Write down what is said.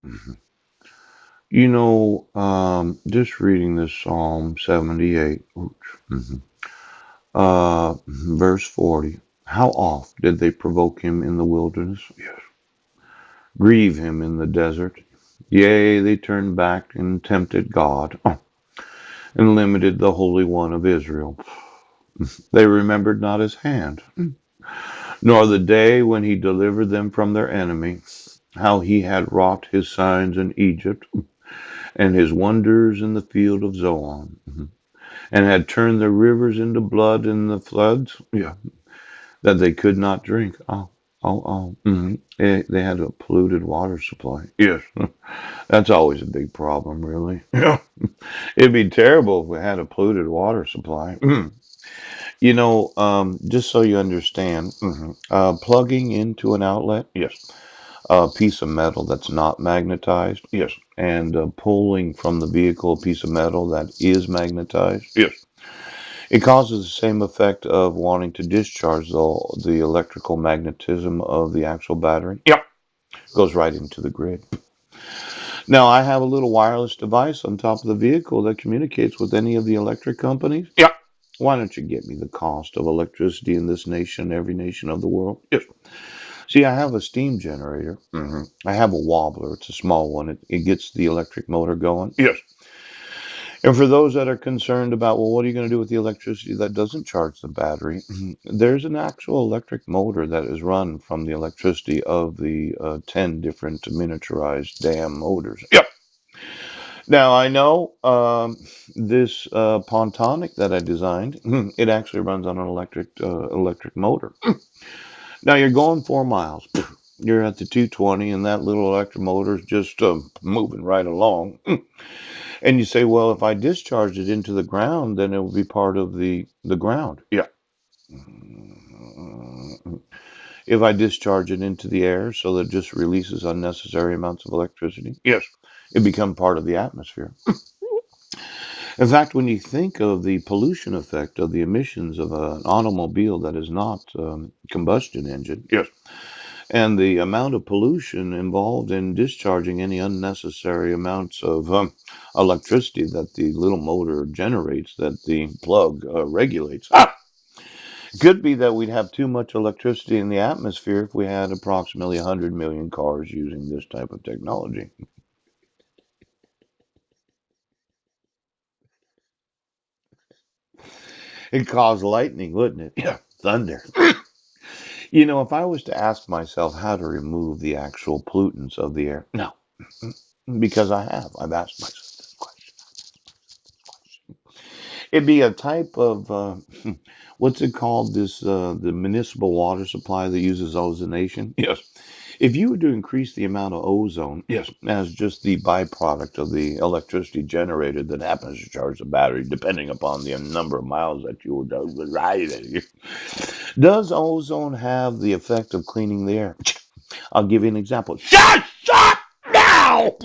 Mhm. Just reading this Psalm 78, verse 40. How oft did they provoke him in the wilderness? Yes. Grieve him in the desert. Yea, they turned back and tempted God, and limited the Holy One of Israel. They remembered not his hand, nor the day when he delivered them from their enemy, how he had wrought his signs in Egypt, and his wonders in the field of Zoan, and had turned the rivers into blood in the floods, that they could not drink. They had a polluted water supply. Yes, that's always a big problem, really. Yeah, it'd be terrible if we had a polluted water supply. Just so you understand, plugging into an outlet, yes, a piece of metal that's not magnetized, yes, and pulling from the vehicle a piece of metal that is magnetized, yes, it causes the same effect of wanting to discharge the electrical magnetism of the actual battery. Yep, goes right into the grid. Now, I have a little wireless device on top of the vehicle that communicates with any of the electric companies. Yep. Why don't you get me the cost of electricity in this nation, every nation of the world? Yes. See, I have a steam generator. I have a wobbler. It's a small one. It gets the electric motor going. Yes. And for those that are concerned about, well, what are you going to do with the electricity that doesn't charge the battery? There's an actual electric motor that is run from the electricity of the 10 different miniaturized dam motors. Yep. Now, I know this Pontonic that I designed, it actually runs on an electric motor. Now, you're going 4 miles. You're at the 220, and that little electric motor is just moving right along. And you say, well, if I discharge it into the ground, then it will be part of the ground. Yeah. If I discharge it into the air so that it just releases unnecessary amounts of electricity, yes, it becomes part of the atmosphere. In fact, when you think of the pollution effect of the emissions of an automobile that is not combustion engine, yes, and the amount of pollution involved in discharging any unnecessary amounts of electricity that the little motor generates, that the plug regulates. Could be that we'd have too much electricity in the atmosphere if we had approximately 100 million cars using this type of technology. It'd cause lightning, wouldn't it? Yeah, thunder. If I was to ask myself how to remove the actual pollutants of the air, no, because I've asked myself this question. It'd be a type of what's it called? The municipal water supply that uses ozonation. Yes. If you were to increase the amount of ozone, yes, as just the byproduct of the electricity generated that happens to charge the battery, depending upon the number of miles that you were riding, does ozone have the effect of cleaning the air? I'll give you an example. Shut up now!